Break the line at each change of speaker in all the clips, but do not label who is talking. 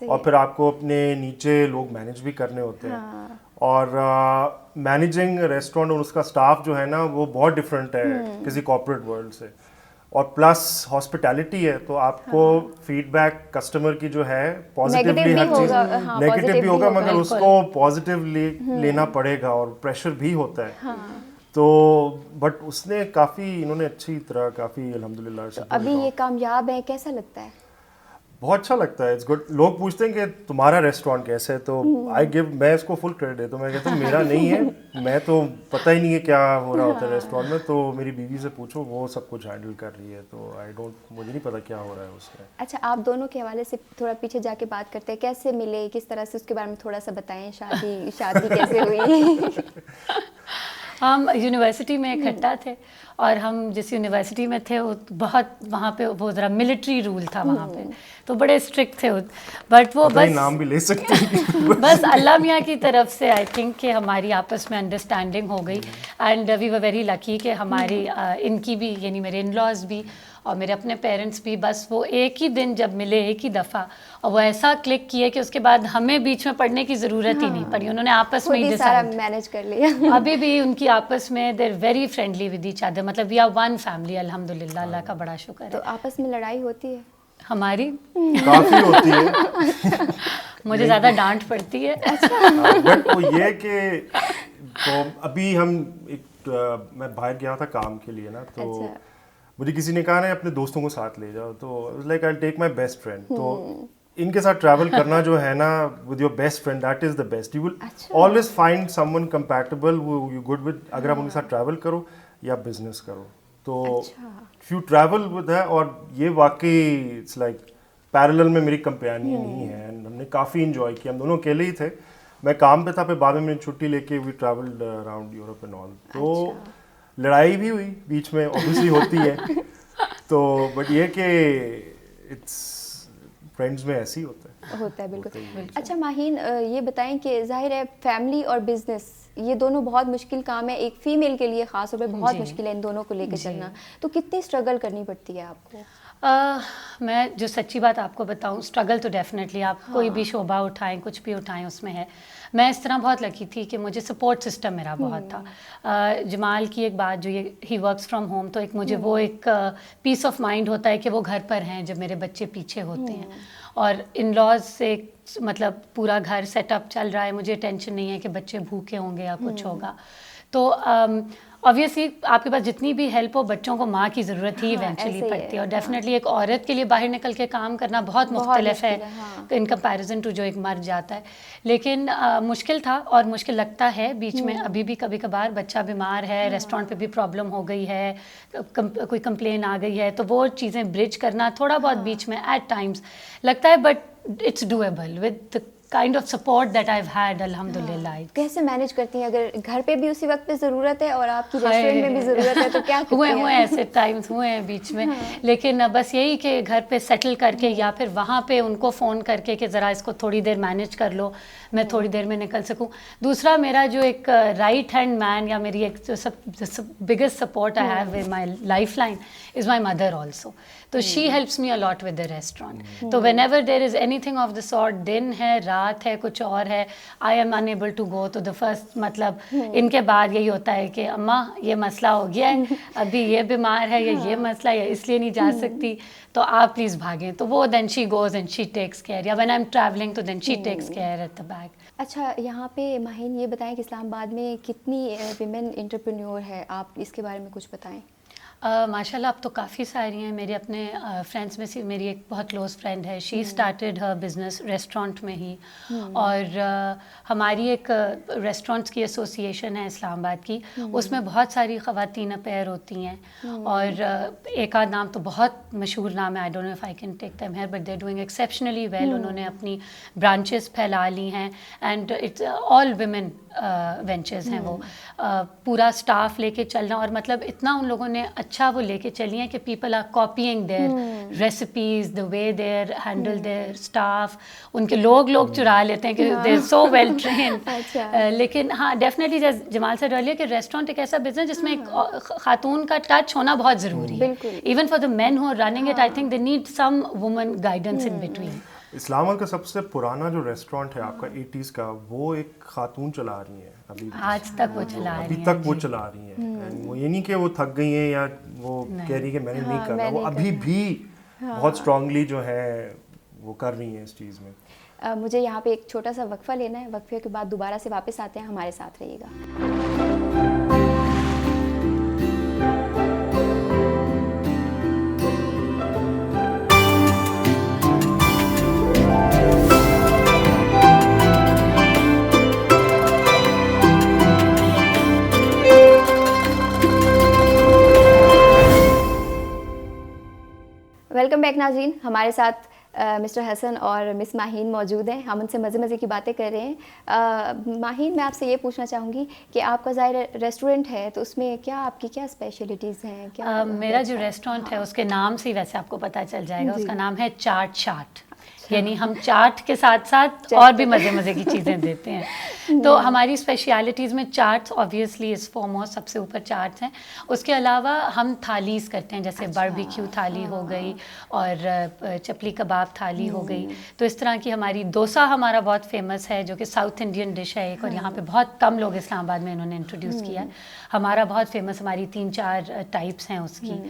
اور پھر آپ کو اپنے نیچے لوگ مینیج بھی کرنے ہوتے ہیں, اور مینیجنگ ریسٹورینٹ اور اس کا اسٹاف جو ہے نا وہ بہت ڈفرینٹ ہے کسی کارپوریٹ ورلڈ سے, اور پلس ہاسپٹیلٹی ہے, تو آپ کو فیڈ بیک کسٹمر کی جو ہے پازیٹیولی ہر چیز نیگیٹو بھی ہوگا, مگر اس کو پازیٹیولی لینا پڑے گا, اور پریشر بھی ہوتا ہے. تو بٹ اس نے کافی, انہوں نے اچھی طرح کافی الحمدللہ.
ابھی یہ کامیاب ہے, کیسا لگتا ہے؟
بہت اچھا لگتا ہے, اٹس گڈ. لوگ پوچھتے ہیں کہ تمہارا ریسٹورینٹ کیسا ہے, تو آئی گیو, میں اس کو فل کریڈٹ دیتا ہوں. میں کہتا ہوں میرا نہیں ہے, میں تو پتہ ہی نہیں ہے کیا ہو رہا ہوتا ہے ریسٹورینٹ میں, تو میری بیوی سے پوچھو, وہ سب کچھ ہینڈل کر رہی ہے, تو مجھے نہیں پتا کیا ہو رہا ہے اس میں.
اچھا, آپ دونوں کے حوالے سے تھوڑا پیچھے جا کے بات کرتے ہیں, کیسے ملے, کس طرح سے, اس کے بارے میں تھوڑا سا بتائیں. شادی کیسے ہوئی؟
ہم یونیورسٹی میں اکٹھا تھے, اور ہم جس یونیورسٹی میں تھے وہ بہت, وہاں پہ وہ ذرا ملٹری رول تھا وہاں پہ, تو بڑے اسٹرکٹ تھے, بٹ وہ بس
نام بھی لے سکتے ہیں
بس اللہ میاں کی طرف سے آئی تھنک کہ ہماری آپس میں انڈرسٹینڈنگ ہو گئی, and we were very lucky کہ ہماری ان کی بھی, یعنی میرے ان لاز بھی اور میرے اپنے پیرنٹس بھی, بس وہ ایک ہی دن جب ملے, ایک ہی دفعہ, اور وہ ایسا کلک کیے کہ اس کے بعد ہمیں بیچ میں پڑھنے کی ضرورت ہی نہیں پڑی. انہوں نے آپس میں ہی
سارا مینیج کر لیا.
ابھی بھی ان کی آپس میں they are very friendly with each other, مطلب وی آر ون فیملی الحمدللہ, اللہ کا بڑا شکر ہے.
تو آپس میں لڑائی ہوتی ہے؟
ہماری
کافی ہوتی ہے,
مجھے زیادہ ڈانٹ پڑتی ہے.
بٹ وہ یہ کہ ابھی ہم میں باہر گیا تھا کام کے لیے نا, تو مجھے کسی نے کہا نا اپنے دوستوں کو ساتھ لے جاؤ, تو like I take my best friend. تو ان کے ساتھ ٹریول کرنا جو ہے نا with your best friend, that is the best. You will always find some one compatible you good with, اگر آپ ان کے ساتھ ٹریول کرو یا بزنس کرو. تو if you travel with her, اور یہ واقعی اٹس لائک پیرلل میں میری کمپینین ہی ہے, ہم نے کافی انجوائے کیا. ہم دونوں اکیلے ہی تھے, میں کام پہ تھا, پھر بعد میں چھٹی لے کے we travelled around Europe and all. تو لڑائی بھی ہوئی بیچ میں, اوبیسلی ہوتی ہے, تو بٹ یہ کہ اٹس فرینڈز میں ایسے ہی ہوتا ہے.
بالکل. اچھا ماہین, یہ بتائیں کہ ظاہر ہے فیملی اور بزنس یہ دونوں بہت مشکل کام ہے, ایک فیمیل کے لیے خاص طور پہ بہت مشکل ہے ان دونوں کو لے کے چلنا, تو کتنی اسٹرگل کرنی پڑتی ہے آپ کو؟
میں جو سچی بات آپ کو بتاؤں, اسٹرگل تو ڈیفینیٹلی آپ کوئی بھی شعبہ اٹھائیں, کچھ بھی اٹھائیں, اس میں ہے. میں اس طرح بہت لکی تھی کہ مجھے سپورٹ سسٹم میرا بہت تھا. جمال کی ایک بات جو یہ ہی ورکس فرام ہوم, تو ایک مجھے وہ ایک پیس آف مائنڈ ہوتا ہے کہ وہ گھر پر ہیں جب میرے بچے پیچھے ہوتے ہیں, اور ان لاز سے مطلب پورا گھر سیٹ اپ چل رہا ہے, مجھے ٹینشن نہیں ہے کہ بچے بھوکے ہوں گے یا کچھ ہوگا. تو obviously آپ کے پاس جتنی بھی ہیلپ ہو, بچوں کو ماں کی ضرورت ہی ایونچولی پڑتی ہے, اور ڈیفینیٹلی ایک عورت کے لیے باہر نکل کے کام کرنا بہت مختلف ہے ان کمپیریزن ٹو جو ایک مرد جاتا ہے. لیکن مشکل تھا اور مشکل لگتا ہے بیچ میں, ابھی بھی کبھی کبھار بچہ بیمار ہے, ریسٹورینٹ پہ بھی پرابلم ہو گئی ہے, کوئی کمپلین آ گئی ہے, تو وہ چیزیں برج کرنا تھوڑا بہت بیچ میں ایٹ ٹائمس لگتا ہے, but it's doable with kind of support that I have had الحمدللہ.
کیسے مینیج کرتی ہیں اگر گھر پہ بھی اسی وقت پہ ضرورت ہے اور آپ کی ریسٹورینٹ میں بھی ضرورت ہے, تو کیا
ہوئے ایسے ٹائمس ہوئے ہیں بیچ میں, لیکن بس یہی کہ گھر پہ سیٹل کر کے یا پھر وہاں پہ ان کو فون کر کے کہ ذرا اس کو تھوڑی دیر مینیج کر لو, میں تھوڑی دیر میں نکل سکوں. دوسرا میرا جو ایک رائٹ ہینڈ مین یا میری ایک biggest support I have in my life line is my mother also. تو she helps me a lot with the restaurant. تو whenever there is anything of the sort, دن ہے, رات ہے, کچھ اور ہے, I am unable to go to the first, مطلب ان کے بعد یہی ہوتا ہے کہ اماں یہ مسئلہ ہو گیا ہے, ابھی یہ بیمار ہے, یا یہ مسئلہ یا اس لیے نہیں جا سکتی, تو آپ پلیز بھاگیں. تو وہ then she goes and she takes care, یا وین آئی ایم ٹریولنگ تو then she takes care at the back.
اچھا, یہاں پہ ماہین یہ بتائیں کہ اسلام آباد میں کتنی ویمن انٹرپرینور ہے, آپ اس کے بارے میں کچھ بتائیں.
ماشاء اللہ اب تو کافی ساری ہیں. میرے اپنے فرینڈس میں سے میری ایک بہت کلوز فرینڈ ہے, she started Hare business restaurant میں ہی, اور ہماری ایک ریسٹورینٹس کی ایسوسیشن ہے اسلام آباد کی, اس میں بہت ساری خواتین اپیئر ہوتی ہیں, اور ایک آدھ نام تو بہت مشہور نام ہے, I don't know if I can take them here, but they are doing exceptionally well. انہوں نے اپنی برانچز پھیلا لی ہیں, and it's all women ventures ہیں وہ, پورا اسٹاف لے کے چلنا, اور مطلب اتنا ان لوگوں نے اچھا وہ لے کے چلی ہیں کہ people are copying their recipes, the way they handle their staff. ان کے لوگ چرا لیتے ہیں کہ they are so well trained. لیکن ہاں ڈیفینیٹلی جمال سے ڈر لیا کہ ریسٹورینٹ ایک ایسا بزنس جس میں ایک خاتون کا ٹچ ہونا بہت ضروری ہے. Even for the men who are running it, I think they need some women guidance in between.
Islamabad کا سب سے پرانا جو ریسٹورینٹ ہے آپ کا 80s کا, وہ ایک خاتون چلا رہی ہیں ابھی
آج تک وہ چلا رہی ہیں,
ابھی تک وہ چلا رہی ہیں. وہ یہ نہیں کہ وہ تھک گئی ہیں یا وہ کہہ رہی کہ میں نے نہیں کرنا, وہ ابھی بھی بہت اسٹرانگلی جو ہے وہ کر رہی ہیں اس چیز میں.
مجھے یہاں پہ ایک چھوٹا سا وقفہ لینا ہے, وقفے کے بعد دوبارہ سے واپس آتے ہیں, ہمارے ساتھ رہیے گا. ویلکم بیک ناظرین, ہمارے ساتھ مسٹر حسن اور مس ماہین موجود ہیں. ہم ان سے مزے کی باتیں کر رہے ہیں. ماہین, میں آپ سے یہ پوچھنا چاہوں گی کہ آپ کا ظاہر ریسٹورینٹ ہے, تو اس میں کیا آپ کی کیا اسپیشلٹیز ہیں؟ کیا
میرا جو ریسٹورینٹ ہے اس کے نام سے ہی ویسے آپ کو پتہ چل جائے گا, اس کا نام ہے چاٹ شاٹ. یعنی ہم چاٹ کے ساتھ ساتھ اور بھی مزے کی چیزیں دیتے ہیں. تو ہماری اسپیشلٹیز میں چاٹس آبویسلی از فارموسٹ, سب سے اوپر چاٹس ہیں. اس کے علاوہ ہم تھالیز کرتے ہیں, جیسے باربیکیو تھالی ہو گئی اور چپلی کباب تھالی ہو گئی. تو اس طرح کی ہماری ڈوسا ہمارا بہت فیمس ہے, جو کہ ساؤتھ انڈین ڈش ہے ایک, اور یہاں پہ بہت کم لوگ اسلام آباد میں انہوں نے انٹروڈیوس کیا ہے. ہمارا بہت فیمس, ہماری 3-4 ٹائپس ہیں اس کی.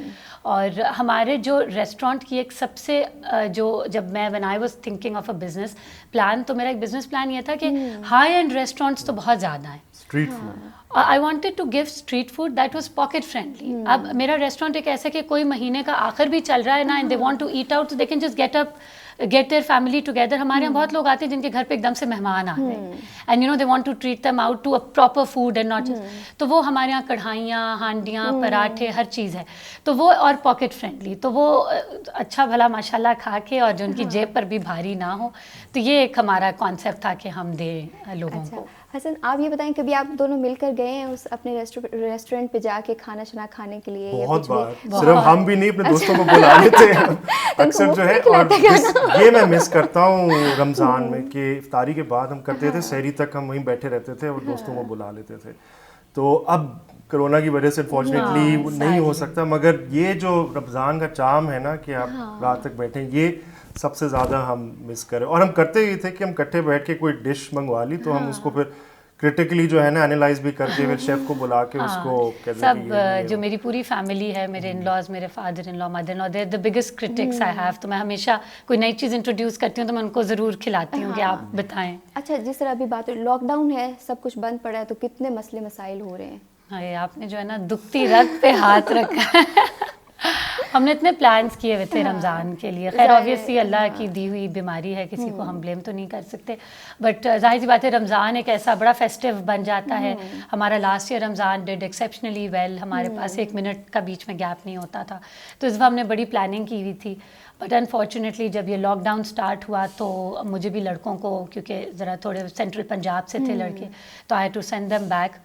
اور ہمارے جو ریسٹورینٹ کی ایک سب سے جو, جب میں when I was thinking of a business plan, تو میرا ایک بزنس پلان یہ تھا کہ ہائی اینڈ ریسٹورینٹس تو بہت زیادہ ہیں,
street food,
I wanted to give street food that was pocket friendly. اب میرا ریسٹورینٹ ایک ایسا کہ کوئی مہینے کا آخر بھی چل رہا ہے نا, and they want to eat out, so they can just get their family together. ہمارے یہاں بہت لوگ آتے ہیں جن کے گھر پہ ایک دم سے مہمان آ رہے ہیں, and you know they want to treat them out to a proper food and not just, تو وہ ہمارے یہاں کڑھائیاں, ہانڈیاں, پراٹھے, ہر چیز ہے. تو وہ اور پاکٹ فرینڈلی, تو وہ اچھا بھلا ماشاء اللہ کھا کے, اور جو ان کی جیب پر بھی بھاری نہ ہو. تو یہ ایک ہمارا کانسیپٹ تھا کہ ہم دیں لوگوں کو.
حسن, آپ یہ بتائیں, کبھی آپ دونوں مل کر گئے ہیں اس اپنے ریسٹورینٹ پہ جا کے کھانا شنا کھانے کے لیے؟
بہت بار, صرف ہم بھی نہیں, اپنے دوستوں کو بلا لیتے ہیں اکثر جو ہے. اور یہ میں مس کرتا ہوں رمضان میں, کہ افطاری کے بعد ہم کرتے تھے, سحری تک ہم وہیں بیٹھے رہتے تھے اور دوستوں کو بلا لیتے تھے. تو اب کرونا کی وجہ سے انفارچونیٹلی نہیں ہو سکتا, مگر یہ جو رمضان کا چام ہے نا, کہ آپ رات تک بیٹھیں, یہ سب سے زیادہ ہم مس کریں. اور ہم کرتے ہی تھے کہ ہم کٹھے بیٹھ کے کوئی ڈش منگوا لی, تو ہم اس کو پھر کرٹیکلی جو ہے نا انالائز بھی کر کے پھر شیف کو بلا کے اس کو
سب, جو میری پوری فیملی ہے, میرے ان لاز, میرے father in law, mother in law, they the biggest critics I have. تو میں ہمیشہ کوئی نئی چیز انٹروڈیوس کرتی ہوں تو میں ان کو ضرور کھلاتی ہوں کہ آپ بتائیں.
اچھا, جس طرح ابھی بات, لاک ڈاؤن ہے, سب کچھ بند پڑا ہے, تو کتنے مسئلے مسائل ہو رہے ہیں؟
آپ نے جو ہے نا دکھتی رگ پہ ہاتھ رکھا ہے. ہم نے اتنے پلانس کیے ہوئے تھے رمضان کے لیے. خیر آبویسلی اللہ کی دی ہوئی بیماری ہے, کسی کو ہم بلیم تو نہیں کر سکتے, بٹ ظاہر سی بات ہے رمضان ایک ایسا بڑا فیسٹیو بن جاتا ہے. ہمارا لاسٹ ایئر رمضان ڈیڈ ایکسیپشنلی ویل, ہمارے پاس 1 منٹ کا بیچ میں گیپ نہیں ہوتا تھا. تو اس دفعہ ہم نے بڑی پلاننگ کی ہوئی تھی, بٹ انفارچونیٹلی جب یہ لاک ڈاؤن اسٹارٹ ہوا تو مجھے بھی لڑکوں کو, کیونکہ ذرا تھوڑے سینٹرل پنجاب سے تھے لڑکے, تو I have to send them back.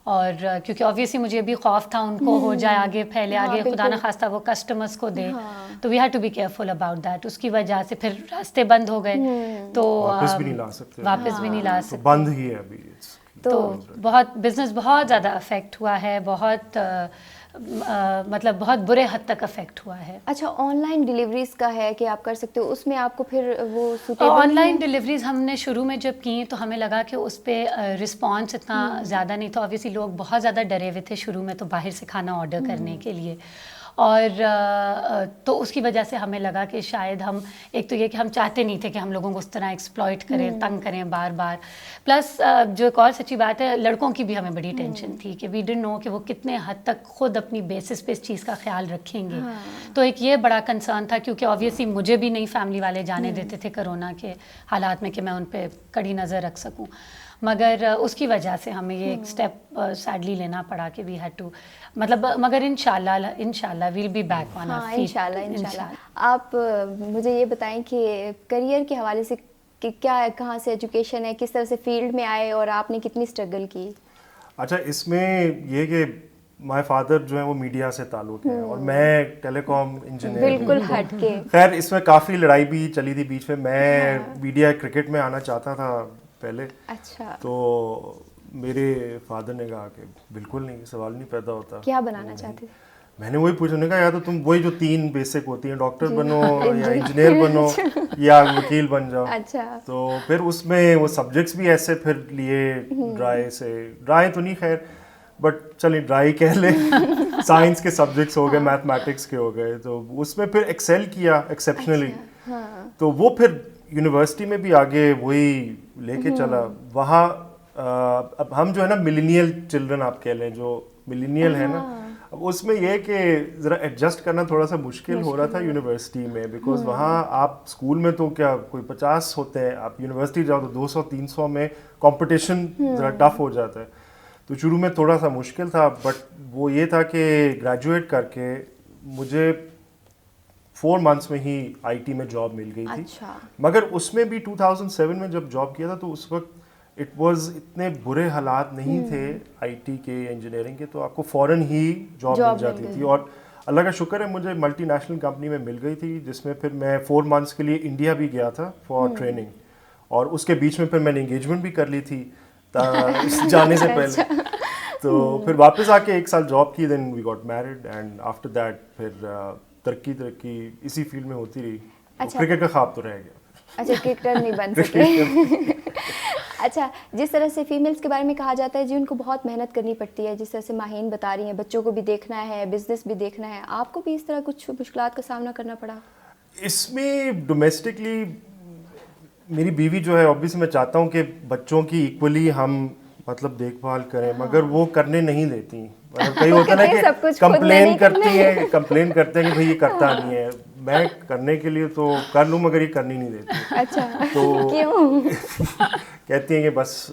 اور کیونکہ آبویسلی مجھے بھی خوف تھا ان کو ہو جائے, آگے پھیلے, آگے خدا نہ خواستہ وہ کسٹمرس کو دے, تو we had to be careful about that. اس کی وجہ سے پھر راستے بند ہو گئے, تو
واپس بھی نہیں لا سکتے,
واپس بھی نہیں لا سکتے,
بند ہی ہے ابھی.
تو بہت بزنس بہت زیادہ افیکٹ ہوا ہے, بہت مطلب بہت برے حد تک افیکٹ ہوا ہے.
اچھا, آن لائن ڈیلیوریز کا ہے کہ آپ کر سکتے ہو, اس میں آپ کو پھر وہ
آن لائن ڈیلیوریز ہم نے شروع میں جب کی تو ہمیں لگا کہ اس پہ رسپانس اتنا زیادہ نہیں تھا. آبویسلی لوگ بہت زیادہ ڈرے ہوئے تھے شروع میں تو باہر سے کھانا آرڈر کرنے کے لیے, اور تو اس کی وجہ سے ہمیں لگا کہ شاید ہم, ایک تو یہ کہ ہم چاہتے نہیں تھے کہ ہم لوگوں کو اس طرح ایکسپلائٹ کریں, تنگ کریں بار بار. پلس جو ایک اور سچی بات ہے, لڑکوں کی بھی ہمیں بڑی ٹینشن تھی کہ وی ڈنٹ نو کہ وہ کتنے حد تک خود اپنی بیسس پہ اس چیز کا خیال رکھیں گے. تو ایک یہ بڑا کنسرن تھا, کیونکہ آبویسلی مجھے بھی نہیں فیملی والے جانے دیتے تھے کرونا کے حالات میں کہ میں ان پہ کڑی نظر رکھ سکوں. مگر اس کی وجہ سے ہمیں یہ ایک اسٹیپ سیڈلی لینا پڑا کہ وی ہیڈ ٹو, مطلب مگر انشاءاللہ will be back on our feet.
انشاءاللہ. آپ مجھے یہ بتائیں کہ کریئر کے حوالے سے کہ کیا, کہاں سے ایجوکیشن ہے, کس طرح سے فیلڈ میں آئے, اور آپ نے کتنی اسٹرگل کی؟
اچھا, اس میں یہ کہ مائی فادر جو ہے وہ میڈیا سے تعلق ہے, اور میں ٹیلی کام انجینئر,
بالکل ہٹ کے.
خیر اس میں کافی لڑائی بھی چلی تھی بیچ میں. میں میڈیا کرکٹ میں آنا چاہتا تھا پہلے.
اچھا.
تو میرے فادر نے کہا کہ بالکل نہیں, سوال نہیں پیدا ہوتا.
کیا بنانا چاہتے تھے؟
میں نے وہی پوچھا, نے کہا یا تو تم وہی جو 3 بیسک ہوتی ہیں, ڈاکٹر بنو یا انجینئر بنو یا وکیل بن جاؤ.
اچھا.
تو پھر اس میں وہ سبجیکٹس بھی ایسے پھر لیے ڈرائی تو نہیں خیر, بٹ چلیے ڈرائی کہہ لیں. سائنس کے سبجیکٹس ہو گئے, میتھمیٹکس کے ہو گئے, تو اس میں پھر ایکسیل کیا ایکسیپشنلی. تو وہ پھر یونیورسٹی میں بھی آگے وہی لے کے چلا. وہاں اب ہم جو ہے نا ملینیل چلڈرن آپ کہہ لیں, جو ملینیل ہے نا, اب اس میں یہ کہ ذرا ایڈجسٹ کرنا تھوڑا سا مشکل ہو رہا تھا یونیورسٹی میں, بیکاز وہاں آپ اسکول میں تو کیا کوئی 50 ہوتے ہیں, آپ یونیورسٹی جاؤ تو 200-300 میں کمپٹیشن ذرا ٹف ہو جاتا ہے. تو شروع میں تھوڑا سا مشکل تھا, بٹ وہ یہ تھا کہ گریجویٹ کر کے مجھے 4 months میں ہی آئی ٹی میں جاب مل گئی تھی. مگر اس میں بھی 2007 میں جب جاب کیا تھا تو اس وقت اٹ واز اتنے برے حالات نہیں تھے آئی ٹی کے انجینئرنگ کے, تو آپ کو فوراً ہی جاب مل جاتی تھی. اور اللہ کا شکر ہے مجھے ملٹی نیشنل کمپنی میں مل گئی تھی, جس میں پھر میں 4 months کے لیے انڈیا بھی گیا تھا فار ٹریننگ, اور اس کے بیچ میں پھر میں نے انگیجمنٹ بھی کر لی تھی جانے سے پہلے. تو پھر واپس آ کے 1 سال جاب کی, then we got married, and after that پھر ترقی اسی فیلڈ میں ہوتی رہی. کرکٹ کا خواب تو رہ گیا.
اچھا, کرکٹر نہیں بن سکے. اچھا, جس طرح سے فیمیلز کے بارے میں کہا جاتا ہے جی ان کو بہت محنت کرنی پڑتی ہے, جس طرح سے ماہین بتا رہی ہیں, بچوں کو بھی دیکھنا ہے, بزنس بھی دیکھنا ہے, آپ کو بھی اس طرح کچھ مشکلات کا سامنا کرنا پڑا؟
اس میں ڈومیسٹکلی میری بیوی جو ہے, obviously میں چاہتا ہوں کہ بچوں کی ایکولی ہم مطلب دیکھ بھال کریں, مگر وہ کرنے نہیں دیتی. کئی ہوتا ہے نا کہ کمپلین کرتے ہیں کہ بھائی یہ کرتا نہیں ہے. میں کرنے کے لیے تو کر لوں مگر یہ کرنی نہیں دیتی.
اچھا,
تو
کیوں؟
کہتی ہیں کہ بس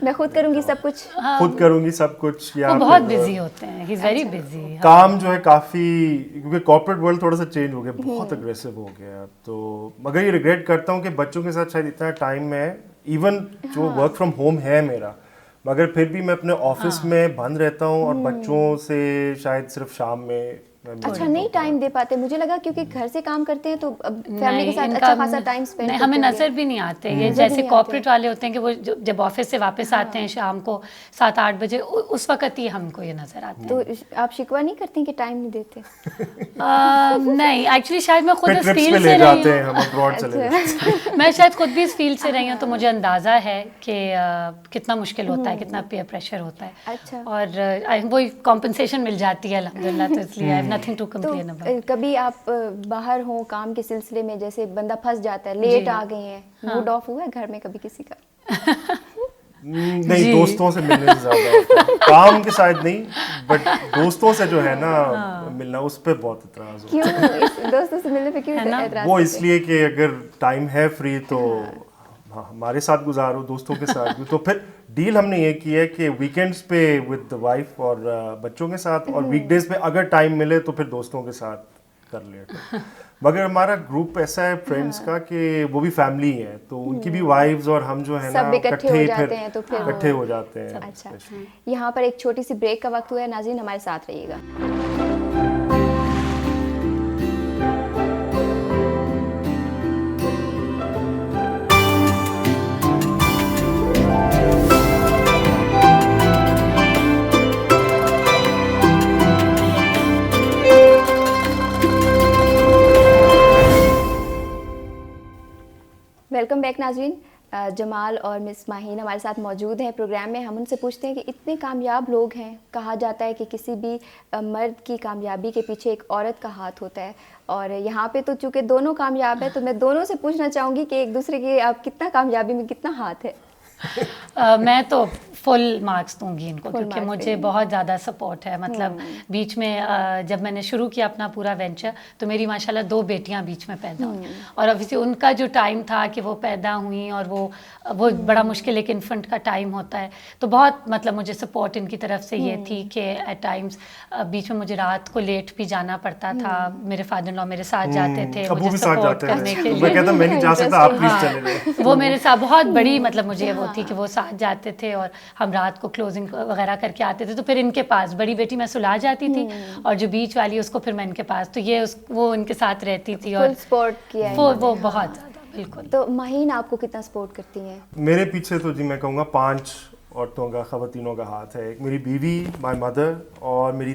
میں خود کروں گی سب کچھ,
خود کروں گی سب کچھ. یا
بہت بزی ہوتے ہیں, ہی از ویری بزی.
کام جو ہے کافی, کیونکہ کارپوریٹ ورلڈ تھوڑا سا چینج ہو گیا, بہت اگریسو ہو گیا. تو مگر یہ ریگریٹ کرتا ہوں کہ بچوں کے ساتھ شاید اتنا ٹائم ہے, ایون جو ورک فرام ہوم ہے میرا, مگر پھر بھی میں اپنے آفس میں بند رہتا ہوں, اور بچوں سے شاید صرف شام میں.
اچھا, نہیں ٹائم دے پاتے؟ مجھے لگا کیونکہ گھر سے کام کرتے ہیں تو فیملی کے ساتھ اچھا خاصا ٹائم اسپینڈ.
ہمیں نظر بھی نہیں آتے یہ, جیسے کارپوریٹ والے ہوتے ہیں کہ وہ جب آفس سے واپس آتے ہیں شام کو 7-8 بجے, اس وقت ہی ہم کو یہ نظر آتے ہیں.
تو آپ شکوہ نہیں کرتی کہ ٹائم نہیں دیتے؟
نہیں, ایکچولی شاید میں خود اس فیلڈ سے رہی ہوں, میں شاید خود بھی اس فیلڈ سے رہی ہوں, تو مجھے اندازہ ہے کہ کتنا مشکل ہوتا ہے, کتنا پیئر پریشر ہوتا ہے. اور وہی کمپنسیشن مل جاتی ہے الحمدللہ, تو اس لیے nothing to complain about.
کبھی آپ باہر ہوں کام کے سلسلے میں, جیسے بندہ پھنس جاتا ہے, لیٹ آ گئے ہیں, موڈ آف ہوا ہے گھر میں کبھی کسی کا؟
نہیں, دوستوں سے ملنے سے زیادہ ہوتا ہے, کام کے ساتھ نہیں, بٹ دوستوں سے جو ہے نا ملنا, اس پہ بہت اعتراض ہوتا ہے.
کیوں دوستوں سے ملنے پہ کیوں اعتراض؟
وہ اس لیے کہ اگر ٹائم ہے فری تو ہمارے ساتھ گزارو, دوستوں کے ساتھ بھی. تو پھر ڈیل ہم نے یہ کی ہے کہ ویکینڈز پہ ود وائف اور بچوں کے ساتھ, اور ویک ڈیز پہ اگر ٹائم ملے تو پھر دوستوں کے ساتھ کر لیا. مگر ہمارا گروپ ایسا ہے فرینڈس کا کہ وہ بھی فیملی ہے, تو ان کی بھی وائفز اور ہم جو ہے نا اکٹھے ہو جاتے ہیں.
اچھا, یہاں پر ایک چھوٹی سی بریک کا وقت ہوا ہے, ناظرین ہمارے ساتھ رہیے گا. ویلکم بیک ناظرین. جمال اور مس ماہین ہمارے ساتھ موجود ہیں پروگرام میں. ہم ان سے پوچھتے ہیں کہ اتنے کامیاب لوگ ہیں, کہا جاتا ہے کہ کسی بھی مرد کی کامیابی کے پیچھے ایک عورت کا ہاتھ ہوتا ہے, اور یہاں پہ تو چونکہ دونوں کامیاب ہیں تو میں دونوں سے پوچھنا چاہوں گی کہ ایک دوسرے کی آپ کتنا کامیابی میں کتنا ہاتھ ہے؟
میں تو فل مارکس دوں گی ان کو, کیونکہ مجھے بہت زیادہ سپورٹ ہے. مطلب بیچ میں جب میں نے شروع کیا اپنا پورا وینچر, تو میری ماشاءاللہ 2 بیٹیاں بیچ میں پیدا ہوئیں, اور obviously ان کا جو ٹائم تھا کہ وہ پیدا ہوئیں, اور وہ بڑا مشکل ایک انفنٹ کا ٹائم ہوتا ہے, تو بہت مطلب مجھے سپورٹ ان کی طرف سے یہ تھی کہ ایٹ ٹائمس بیچ میں مجھے رات کو لیٹ بھی جانا پڑتا تھا, میرے فادر ان لا میرے ساتھ جاتے تھے مجھے سپورٹ کرنے کے لیے. وہ میرے ساتھ بہت بڑی مطلب مجھے وہ تھی کہ وہ ساتھ جاتے تھے, اور ہم رات کو کلوزنگ وغیرہ کر کے آتے تھے, تو پھر ان کے پاس بڑی بیٹی میں سلا جاتی تھی, اور جو بیچ والی اس کو پھر میں ان کے پاس, تو یہ وہ ان کے ساتھ رہتی تھی, اور
سپورٹ کیا
وہ بہت زیادہ. بالکل.
تو ماہین آپ کو کتنا سپورٹ کرتی ہیں؟
میرے پیچھے تو جی میں کہوں گا 5 عورتوں کا, خواتینوں کا ہاتھ ہے. ایک میری بیوی, مائی مدر, اور میری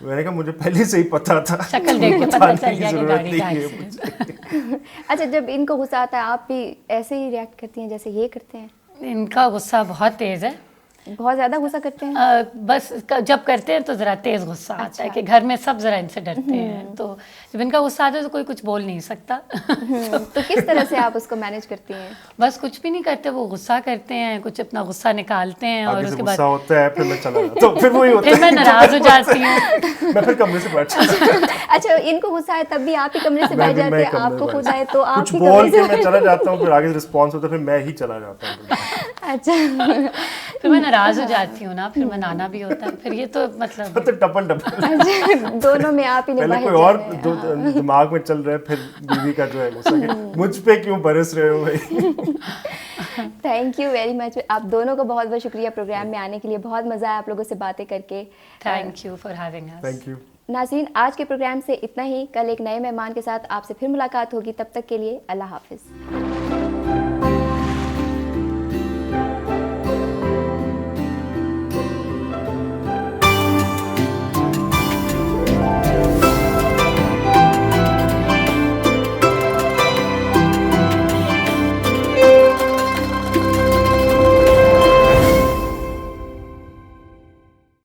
میں نے کہا مجھے پہلے سے ہی پتا تھا,
شکل دیکھ کے پتہ
بتانے
چل
کی
گیا کہ
ضرورت
گاڑی کا
نہیں ہے
ایکسیڈنٹ.
مجھے.
اچھا, جب ان کو غصہ آتا ہے آپ بھی ایسے ہی ریئیکٹ کرتی ہیں جیسے یہ کرتے ہیں؟
ان کا غصہ بہت تیز ہے,
بہت زیادہ غصہ کرتے ہیں؟
بس جب کرتے ہیں تو ذرا تیز غصہ آتا ہے کہ گھر میں سب ذرا ان سے ڈرتے ہیں, تو جب ان کا غصہ آتا ہے تو کوئی کچھ بول نہیں سکتا.
تو کس طرح سے آپ اس کو مینیج کرتی ہیں؟
بس کچھ بھی نہیں کرتے, وہ غصہ کرتے ہیں, کچھ اپنا غصہ نکالتے ہیں اور
آگے
اس
سے
کے
غصہ
بعد
ہوتا ہے پھر میں چلا جاتا ہوں, پھر وہی ہوتا
پھر
ہے
میں ناراض ہو جاتی ہوں.
میں پھر کمرے سے بیٹھ جاتا ہوں.
اچھا, ان کو غصہ آئے تب بھی آپ ہی کمرے سے
میں
بیٹھ
بھی
جاتے
میں
ہیں,
کمرے
آپ کو
میں
خود آئے تو آپ
کچھ
ہی
بول
کمرے
کے
سے.
میں چلا جاتا ہوں, پھر آگے سے رسپانس ہوتا ہے, پھر میں ہی چلا جاتا ہوں.
اچھا,
پھر میں ناراض ہو جاتی ہوں نا, پھر منانا بھی ہوتا ہے, پھر یہ تو مطلب
تو ٹپن ٹپن
اچھا, دونوں میں آپ ہی نے
پہلے
باہر
کوئی اور
جانا ہے.
دماغ میں چل رہا ہے, پھر بیوی کا جو ہے غصہ کہ مجھ پہ کیوں برس رہے ہو بھائی.
تھینک یو ویری مچ, آپ دونوں کو بہت بہت شکریہ پروگرام میں آنے کے لیے, بہت مزہ آیا آپ لوگوں سے باتیں کر کے.
Thank you for having us.
Thank you.
ناظرین, آج کے پروگرام سے اتنا ہی. کل ایک نئے مہمان کے ساتھ آپ سے پھر ملاقات ہوگی, تب تک کے لیے اللہ حافظ.